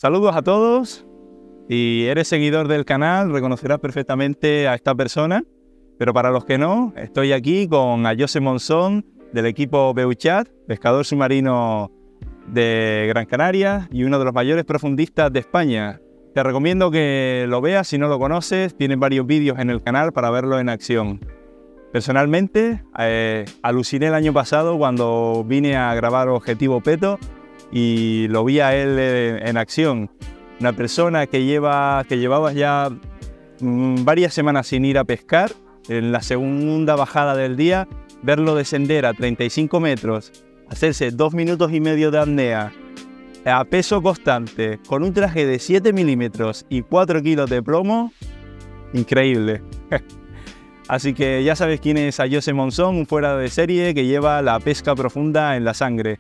Saludos a todos. Si eres seguidor del canal, reconocerás perfectamente a esta persona. Pero para los que no, estoy aquí con a José Monzón del equipo Beuchat, pescador submarino de Gran Canaria y uno de los mayores profundistas de España. Te recomiendo que lo veas si no lo conoces. Tienes varios vídeos en el canal para verlo en acción. Personalmente, aluciné el año pasado cuando vine a grabar Objetivo Peto y lo vi a él en acción. Una persona que llevaba ya varias semanas sin ir a pescar. En la segunda bajada del día, verlo descender a 35 metros, hacerse 2 minutos y medio de apnea, a peso constante, con un traje de 7 milímetros y 4 kilos de plomo, increíble. Así que ya sabes quién es a José Monzón, un fuera de serie que lleva la pesca profunda en la sangre.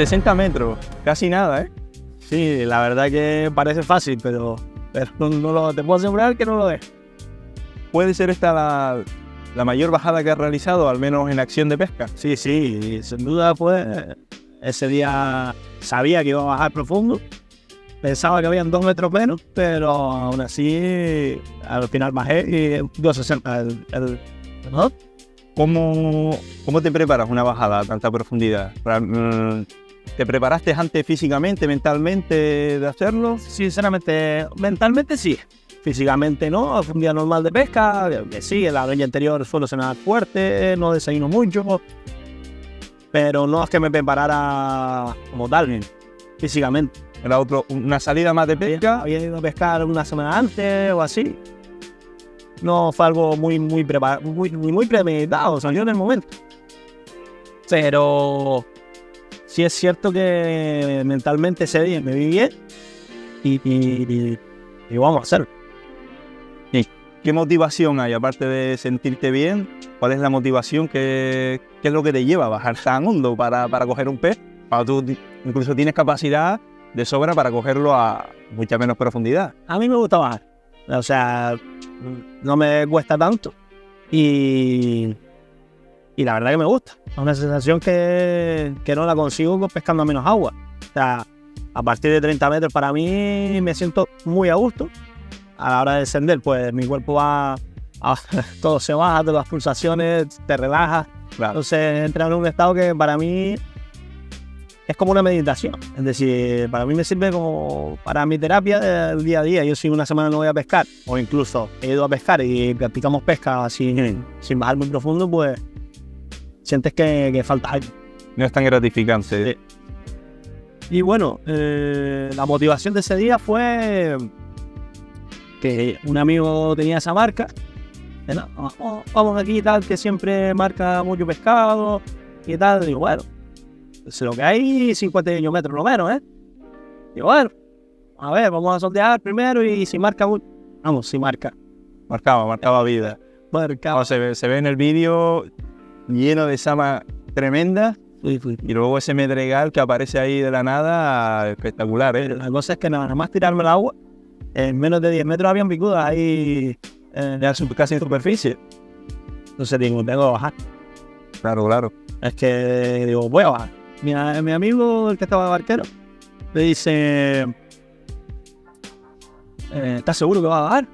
...60 metros, casi nada, ¿eh? Sí, la verdad que parece fácil, pero no te puedo asegurar que no lo es. ¿Puede ser esta la mayor bajada que has realizado, al menos en acción de pesca? Sí, sin duda, pues, ese día sabía que iba a bajar profundo. Pensaba que habían 2 metros menos, pero aún así, al final bajé y 2.60 ¿no? ¿Cómo te preparas una bajada a tanta profundidad? ¿Te preparaste antes físicamente, mentalmente de hacerlo? Sinceramente, mentalmente sí. Físicamente no, fue un día normal de pesca, que sí, la noche anterior suelo cenar fuerte, no desayuno mucho, pero no es que me preparara como tal, físicamente. Era una salida más de pesca. Había ido a pescar una semana antes o así. No fue algo muy premeditado, salió en el momento. Pero sí es cierto que mentalmente ese día me vi bien y vamos a hacerlo. ¿Qué motivación hay, aparte de sentirte bien? ¿Cuál es la motivación? ¿Qué es lo que te lleva a bajar tan hondo para coger un pez? Tú incluso tienes capacidad de sobra para cogerlo a mucha menos profundidad. A mí me gusta bajar. O sea, no me cuesta tanto. Y la verdad que me gusta. Es una sensación que no la consigo pescando a menos agua. O sea, a partir de 30 metros para mí me siento muy a gusto. A la hora de descender, pues mi cuerpo todo se baja, todas las pulsaciones, te relajas. Claro. Entonces entra en un estado que para mí es como una meditación. Es decir, para mí me sirve como para mi terapia del día a día. Yo si una semana no voy a pescar, o incluso he ido a pescar y practicamos pesca sin bajar muy profundo, pues sientes que falta algo. No es tan gratificante. Sí. Y bueno, la motivación de ese día fue que un amigo tenía esa marca. Vamos aquí y tal, que siempre marca mucho pescado y tal. Digo, bueno, es lo que hay, 50 metros lo menos, ¿eh? Digo, bueno, a ver, vamos a sondear primero y si marca mucho. Vamos, si marca. Marcaba vida. Marcaba. Se ve en el vídeo lleno de sama tremenda. Sí. Y luego ese medregal que aparece ahí de la nada, espectacular, ¿eh? La cosa es que nada más tirarme al agua, en menos de 10 metros habían picudas ahí Casi en superficie. Entonces digo, tengo que bajar. Claro. Es que digo, voy a bajar. Mi amigo, el que estaba de barquero, me dice, ¿estás seguro que va a bajar?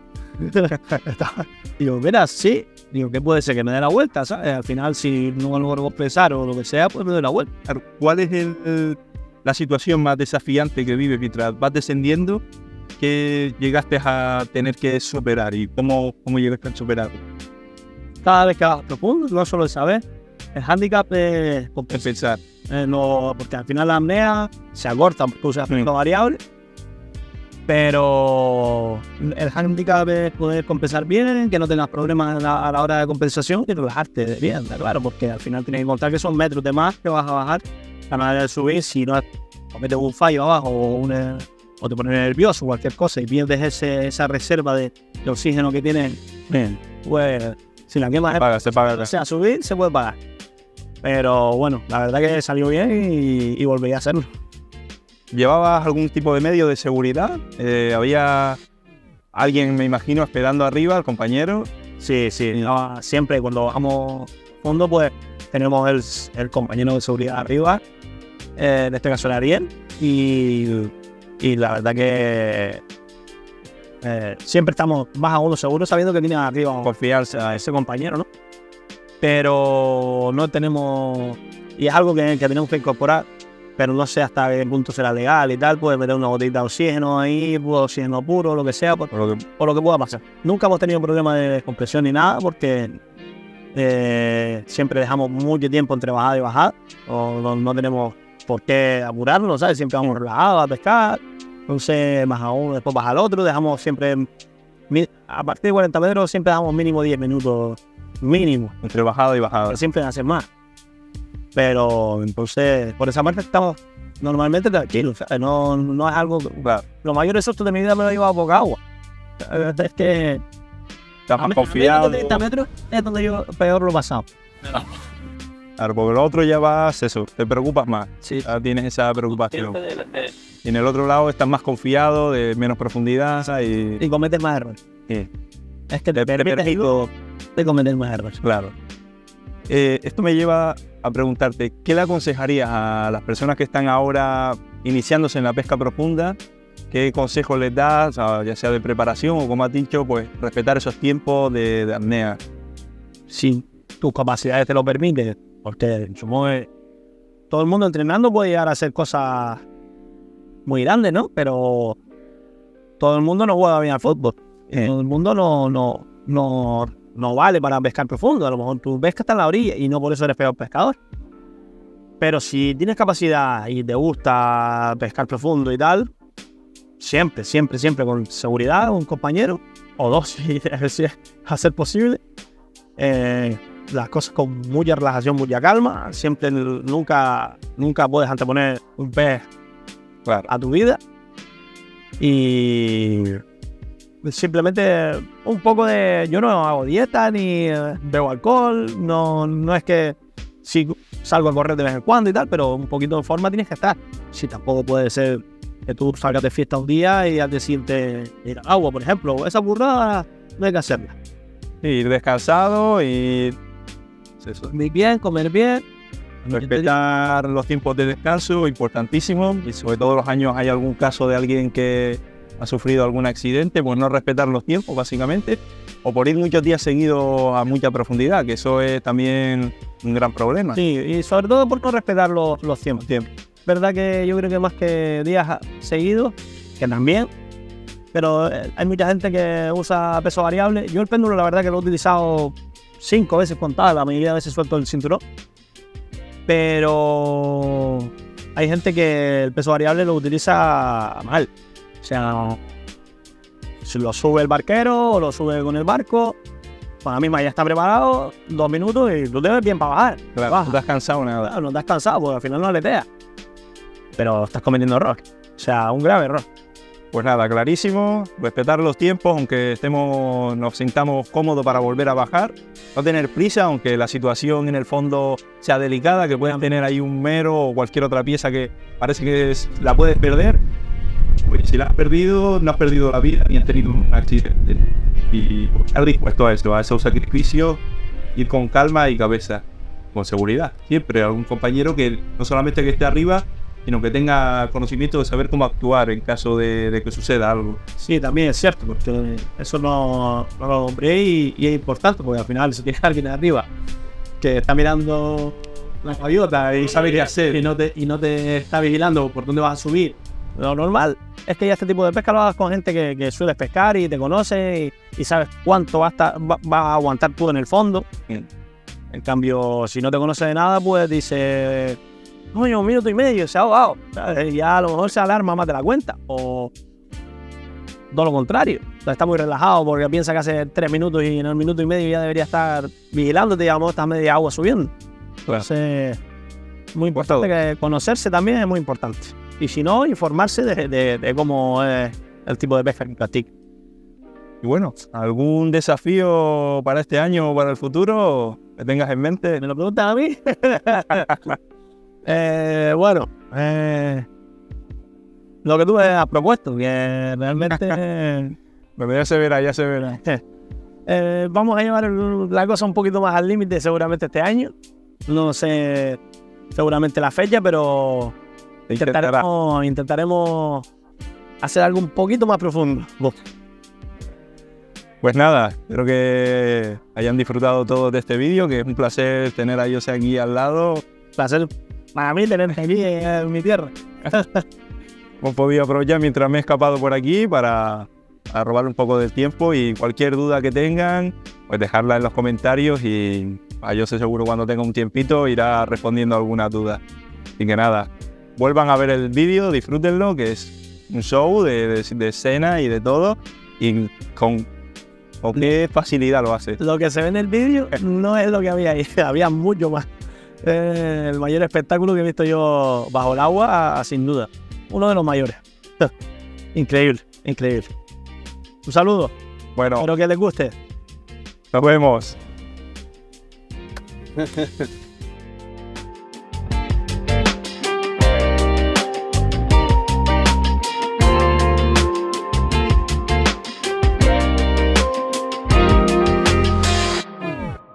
Digo, mira, sí. Digo, ¿qué puede ser? Que me dé la vuelta, ¿sabes? Al final, si no logro pesar o lo que sea, pues me doy la vuelta. Claro. ¿Cuál es la situación más desafiante que vives mientras vas descendiendo que llegaste a tener que superar? ¿Y cómo llegaste a superarlo? Cada vez que vas profundo, no solo el saber, el hándicap es Compensar. porque al final la apnea se acorta porque usas efecto variable, pero el hándicap es poder compensar bien, que no tengas problemas a la hora de compensación y relajarte bien, claro, porque al final tienes que contar que son metros de más que vas a bajar. La manera de subir, si no cometes un fallo abajo o te pones nervioso o cualquier cosa y pierdes esa reserva de oxígeno que tienes, pues si la quemas Se paga. o sea, subir se puede pagar. Pero bueno, la verdad que salió bien y volví a hacerlo. ¿Llevabas algún tipo de medio de seguridad? ¿Había alguien, me imagino, esperando arriba, el compañero? Sí. No, siempre cuando bajamos fondo, pues tenemos el compañero de seguridad arriba, en este caso el Ariel, y la verdad que siempre estamos más a uno seguro sabiendo que tiene arriba Confiarse a ese compañero, ¿no? Pero no tenemos, y es algo que tenemos que incorporar, pero no sé hasta qué punto será legal y tal, puede meter una botellita de oxígeno ahí, oxígeno puro, lo que sea, por lo que pueda pasar. Nunca hemos tenido problemas de descompresión ni nada, porque siempre dejamos mucho tiempo entre bajada y bajada, no tenemos por qué apurarnos, ¿sabes? Siempre vamos relajados a pescar, entonces más a uno, después baja al otro, dejamos siempre, a partir de 40 metros siempre dejamos mínimo 10 minutos, mínimo. Entre bajada y bajada. Pero siempre hacen más. Pero entonces, por esa parte estamos normalmente tranquilos, ¿sabes? No es algo. Claro. Lo mayor susto de mi vida me lo he llevado a poca agua. Es que. Estás más confiado. A 30 metros es donde yo peor lo he pasado. Claro, porque el otro ya vas, te preocupas más. Sí. Ya tienes esa preocupación. Y en el otro lado estás más confiado, de menos profundidad y cometes más errores. Sí. Es que te permites de cometer más errores. Claro. Esto me lleva a preguntarte, ¿qué le aconsejarías a las personas que están ahora iniciándose en la pesca profunda? ¿Qué consejos les das, ya sea de preparación o, como has dicho, pues respetar esos tiempos de apnea? Si tus capacidades te lo permiten, porque supongo que todo el mundo entrenando puede llegar a hacer cosas muy grandes, ¿no? Pero todo el mundo no juega bien al fútbol. Todo el mundo no vale para pescar profundo. A lo mejor tú pescas hasta en la orilla y no por eso eres peor pescador. Pero si tienes capacidad y te gusta pescar profundo y tal, siempre con seguridad, un compañero o dos, si a ser posible, las cosas con mucha relajación, mucha calma. Siempre, nunca puedes anteponer un pez a tu vida. Y simplemente un poco de... Yo no hago dieta ni bebo alcohol, no es que sí salgo a correr de vez en cuando y tal, pero un poquito en forma tienes que estar. Sí, tampoco puede ser que tú salgas de fiesta un día y al día siguiente ir al agua, por ejemplo. Esa burrada no hay que hacerla. Sí, ir descansado y... Dormir bien, comer bien. Respetar los tiempos de descanso, importantísimo. Y sobre todo los años hay algún caso de alguien que ha sufrido algún accidente, pues no respetar los tiempos, básicamente. O por ir muchos días seguidos a mucha profundidad, que eso es también un gran problema. Sí, y sobre todo por no respetar los tiempos. verdad que yo creo que más que días seguidos, que también, pero hay mucha gente que usa peso variable. Yo el péndulo la verdad que lo he utilizado 5 veces contadas, la mayoría de veces suelto el cinturón, pero hay gente que el peso variable lo utiliza mal. O sea, si lo sube el barquero o lo sube con el barco, pues la misma ya está preparado, 2 minutos y tú te ves bien para bajar. Claro, no estás cansado nada. Claro, no estás cansado porque al final no aleteas. Pero estás cometiendo error. O sea, un grave error. Pues nada, clarísimo. Respetar los tiempos, aunque nos sintamos cómodos para volver a bajar. No tener prisa, aunque la situación en el fondo sea delicada, que puedas tener ahí un mero o cualquier otra pieza que parece que la puedes perder. Pues si la has perdido, no has perdido la vida ni has tenido un accidente. Y estar dispuesto a eso, a esos sacrificios, ir con calma y cabeza, con seguridad. Siempre algún compañero que no solamente que esté arriba, sino que tenga conocimiento de saber cómo actuar en caso de que suceda algo. Sí, también es cierto, porque eso no lo nombré y es importante, porque al final si tiene alguien arriba que está mirando la gaviota y sabe qué hacer y no te está vigilando por dónde vas a subir, lo normal es que ya este tipo de pesca lo hagas con gente que suele pescar y te conoce y sabes cuánto va a aguantar tú en el fondo. Bien. En cambio, si no te conoce de nada, pues dice, coño, 1 minuto y medio, se ha ahogado. Ya a lo mejor se alarma más de la cuenta. O todo lo contrario. O sea, está muy relajado porque piensa que hace 3 minutos y en el minuto y medio ya debería estar vigilándote y a lo mejor está media agua subiendo. Claro. Entonces, muy importante que conocerse también es muy importante. Y si no, informarse de cómo es el tipo de pesca que practica. Y bueno, ¿algún desafío para este año o para el futuro que tengas en mente? ¿Me lo preguntan a mí? Bueno, lo que tú has propuesto, que realmente Bueno, ya se verá. vamos a llevar la cosa un poquito más al límite seguramente este año. No sé seguramente la fecha, pero intentaremos hacer algo un poquito más profundo. Pues nada, espero que hayan disfrutado todos de este vídeo, que es un placer tener a Jose aquí al lado. Placer para mí tenerte aquí en mi tierra. Hemos podido aprovechar mientras me he escapado por aquí para robar un poco del tiempo, y cualquier duda que tengan, pues dejarla en los comentarios y a Jose seguro cuando tenga un tiempito irá respondiendo a alguna duda. Así que nada, vuelvan a ver el vídeo, disfrútenlo, que es un show de escena y de todo, y con qué facilidad lo hace. Lo que se ve en el vídeo no es lo que había ahí, había mucho más. El mayor espectáculo que he visto yo bajo el agua, sin duda. Uno de los mayores. Increíble, increíble. Un saludo. Bueno, espero que les guste. nos vemos.